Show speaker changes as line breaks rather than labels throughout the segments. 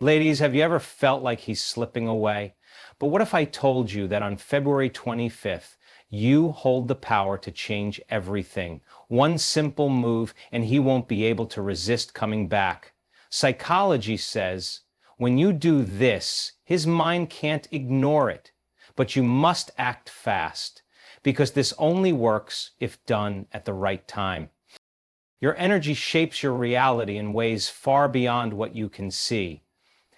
Ladies, have you ever felt like he's slipping away? But what if I told you that on February 25th, you hold the power to change everything? One simple move, and he won't be able to resist coming back. Psychology says when you do this, his mind can't ignore it. But you must act fast, because this only works if done at the right time. Your energy shapes your reality in ways far beyond what you can see.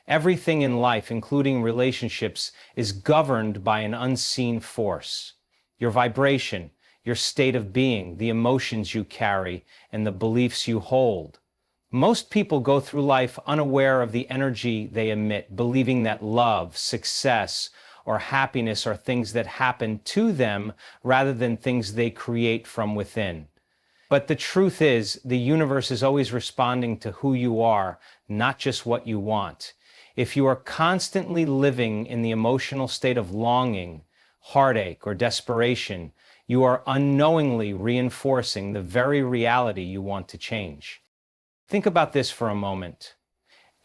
Everything in life, including relationships, is governed by an unseen force. Your vibration, your state of being, the emotions you carry, and the beliefs you hold. Most people go through life unaware of the energy they emit, believing that love, success, or happiness are things that happen to them rather than things they create from within. But the truth is, the universe is always responding to who you are, not just what you want. If you are constantly living in the emotional state of longing, heartache, or desperation, you are unknowingly reinforcing the very reality you want to change. Think about this for a moment.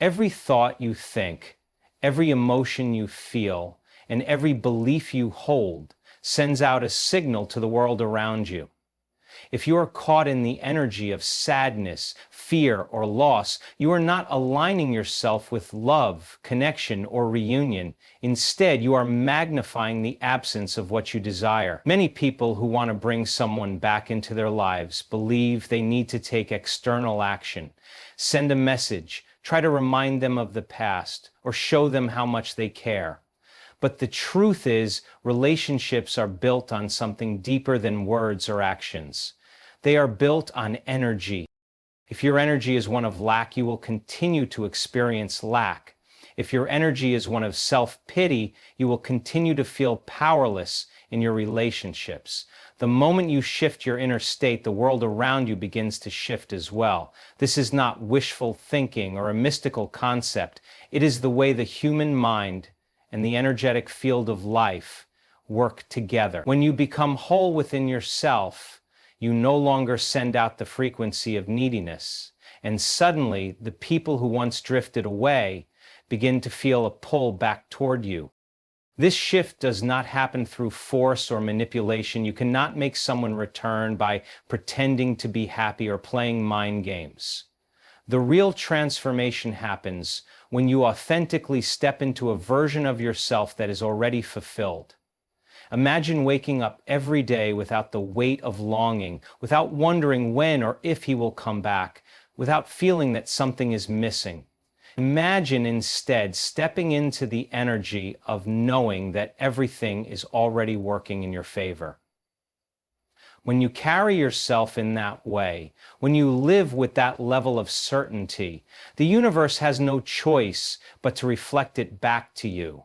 Every thought you think, every emotion you feel, and every belief you hold sends out a signal to the world around you. If you are caught in the energy of sadness, fear, or loss, you are not aligning yourself with love, connection, or reunion. Instead, you are magnifying the absence of what you desire. Many people who want to bring someone back into their lives believe they need to take external action, send a message, try to remind them of the past, or show them how much they care. But the truth is, relationships are built on something deeper than words or actions. They are built on energy. If your energy is one of lack, you will continue to experience lack. If your energy is one of self-pity, you will continue to feel powerless in your relationships. The moment you shift your inner state, the world around you begins to shift as well. This is not wishful thinking or a mystical concept. It is the way the human mind and the energetic field of life work together. When you become whole within yourself, you no longer send out the frequency of neediness, and suddenly the people who once drifted away begin to feel a pull back toward you. This shift does not happen through force or manipulation. You cannot make someone return by pretending to be happy or playing mind games. The real transformation happens when you authentically step into a version of yourself that is already fulfilled. Imagine waking up every day without the weight of longing, without wondering when or if he will come back, without feeling that something is missing. Imagine instead stepping into the energy of knowing that everything is already working in your favor. When you carry yourself in that way, when you live with that level of certainty, the universe has no choice but to reflect it back to you.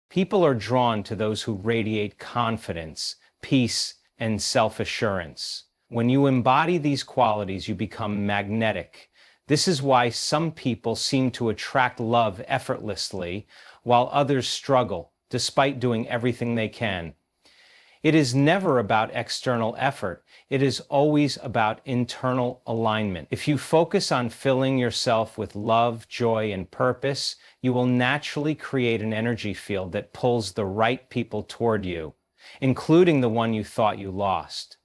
People are drawn to those who radiate confidence, peace, and self-assurance. When you embody these qualities, you become magnetic. This is why some people seem to attract love effortlessly, while others struggle, despite doing everything they can. It is never about external effort. It is always about internal alignment. If you focus on filling yourself with love, joy, and purpose, you will naturally create an energy field that pulls the right people toward you, including the one you thought you lost.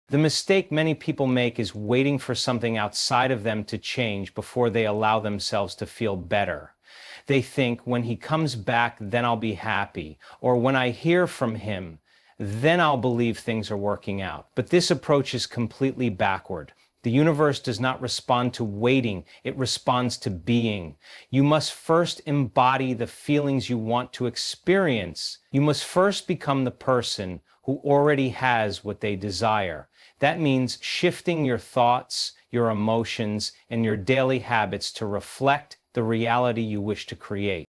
The mistake many people make is waiting for something outside of them to change before they allow themselves to feel better. They think, when he comes back, then I'll be happy, or when I hear from him, then I'll believe things are working out. But this approach is completely backward. The universe does not respond to waiting, it responds to being. You must first embody the feelings you want to experience. You must first become the person who already has what they desire. That means shifting your thoughts, your emotions, and your daily habits to reflect the reality you wish to create.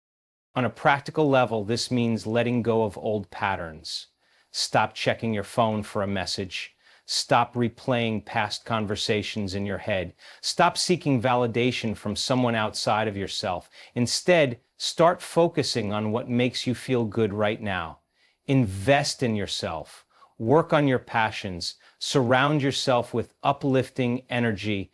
On a practical level, this means letting go of old patterns. Stop checking your phone for a message. Stop replaying past conversations in your head. Stop seeking validation from someone outside of yourself. Instead, start focusing on what makes you feel good right now. Invest in yourself. Work on your passions. Surround yourself with uplifting energy.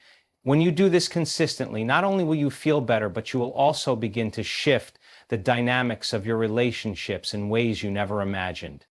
When you do this consistently, not only will you feel better, but you will also begin to shift the dynamics of your relationships in ways you never imagined.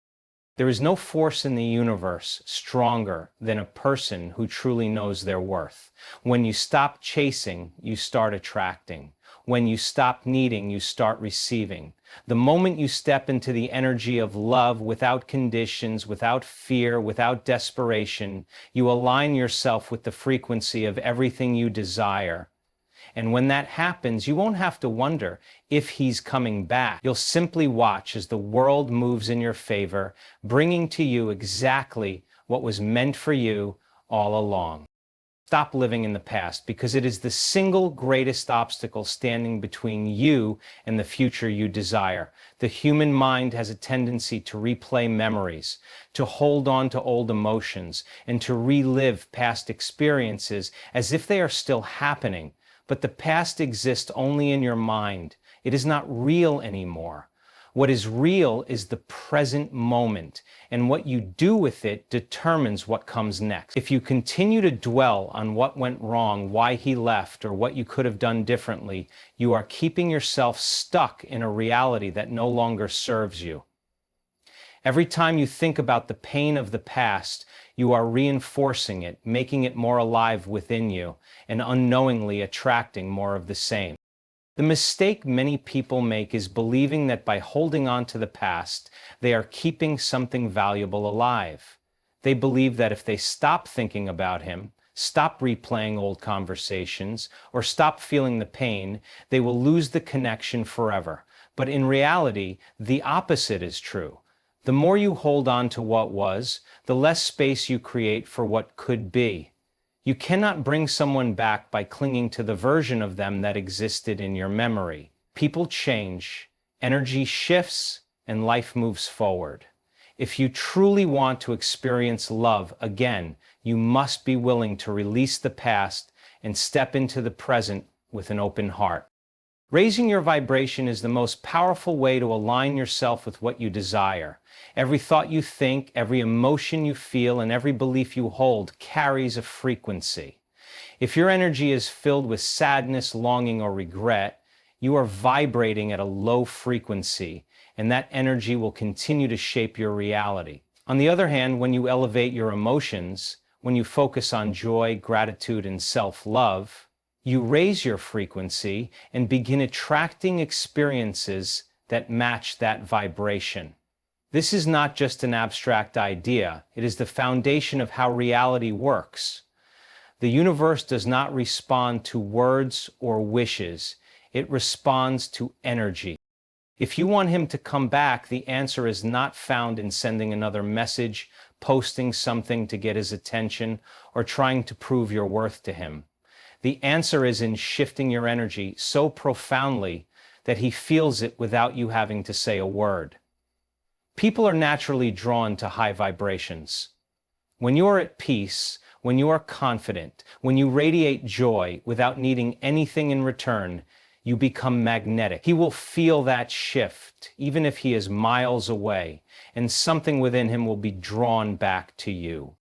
There is no force in the universe stronger than a person who truly knows their worth. When you stop chasing, you start attracting. When you stop needing, you start receiving. The moment you step into the energy of love without conditions, without fear, without desperation, you align yourself with the frequency of everything you desire. And when that happens, you won't have to wonder if he's coming back. You'll simply watch as the world moves in your favor, bringing to you exactly what was meant for you all along. Stop living in the past, because it is the single greatest obstacle standing between you and the future you desire. The human mind has a tendency to replay memories, to hold on to old emotions, and to relive past experiences as if they are still happening. But the past exists only in your mind. It is not real anymore. What is real is the present moment, and what you do with it determines what comes next. If you continue to dwell on what went wrong, why he left, or what you could have done differently, you are keeping yourself stuck in a reality that no longer serves you. Every time you think about the pain of the past, you are reinforcing it, making it more alive within you, and unknowingly attracting more of the same. The mistake many people make is believing that by holding on to the past, they are keeping something valuable alive. They believe that if they stop thinking about him, stop replaying old conversations, or stop feeling the pain, they will lose the connection forever. But in reality, the opposite is true. The more you hold on to what was, the less space you create for what could be. You cannot bring someone back by clinging to the version of them that existed in your memory. People change, energy shifts, and life moves forward. If you truly want to experience love again, you must be willing to release the past and step into the present with an open heart. Raising your vibration is the most powerful way to align yourself with what you desire. Every thought you think, every emotion you feel, and every belief you hold carries a frequency. If your energy is filled with sadness, longing, or regret, you are vibrating at a low frequency, and that energy will continue to shape your reality. On the other hand, when you elevate your emotions, when you focus on joy, gratitude, and self-love, you raise your frequency and begin attracting experiences that match that vibration. This is not just an abstract idea, it is the foundation of how reality works. The universe does not respond to words or wishes, it responds to energy. If you want him to come back, the answer is not found in sending another message, posting something to get his attention, or trying to prove your worth to him. The answer is in shifting your energy so profoundly that he feels it without you having to say a word. People are naturally drawn to high vibrations. When you are at peace, when you are confident, when you radiate joy without needing anything in return, you become magnetic. He will feel that shift, even if he is miles away, and something within him will be drawn back to you.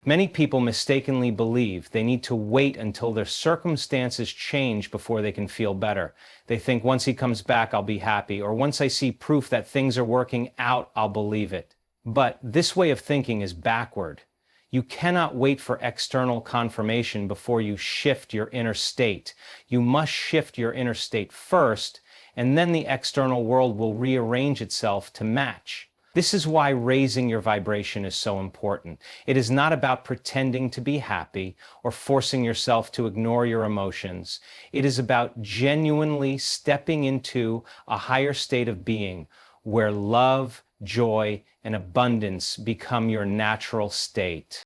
Many people mistakenly believe they need to wait until their circumstances change before they can feel better. They think once he comes back, I'll be happy, or once I see proof that things are working out, I'll believe it. But this way of thinking is backward. You cannot wait for external confirmation before you shift your inner state. You must shift your inner state first, and then the external world will rearrange itself to match. This is why raising your vibration is so important. It is not about pretending to be happy or forcing yourself to ignore your emotions. It is about genuinely stepping into a higher state of being where love, joy, and abundance become your natural state.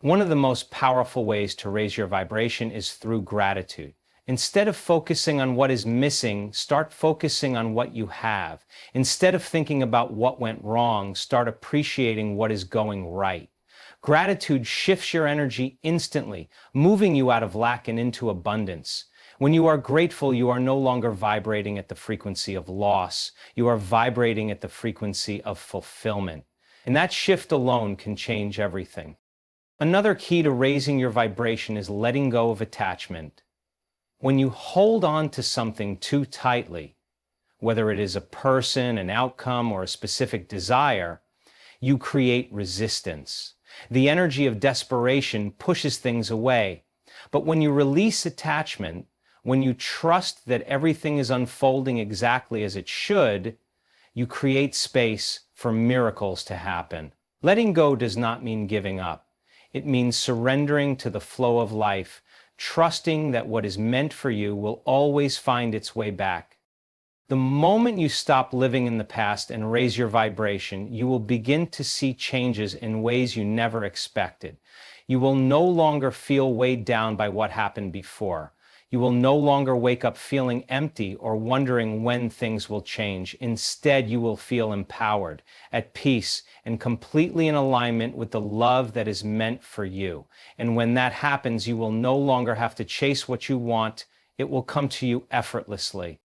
One of the most powerful ways to raise your vibration is through gratitude. Instead of focusing on what is missing, start focusing on what you have. Instead of thinking about what went wrong, start appreciating what is going right. Gratitude shifts your energy instantly, moving you out of lack and into abundance. When you are grateful, you are no longer vibrating at the frequency of loss. You are vibrating at the frequency of fulfillment. And that shift alone can change everything. Another key to raising your vibration is letting go of attachment. When you hold on to something too tightly, whether it is a person, an outcome, or a specific desire, you create resistance. The energy of desperation pushes things away. But when you release attachment, when you trust that everything is unfolding exactly as it should, you create space for miracles to happen. Letting go does not mean giving up. It means surrendering to the flow of life, trusting that what is meant for you will always find its way back. The moment you stop living in the past and raise your vibration, you will begin to see changes in ways you never expected. You will no longer feel weighed down by what happened before. You will no longer wake up feeling empty or wondering when things will change. Instead, you will feel empowered, at peace, and completely in alignment with the love that is meant for you. And when that happens, you will no longer have to chase what you want. It will come to you effortlessly.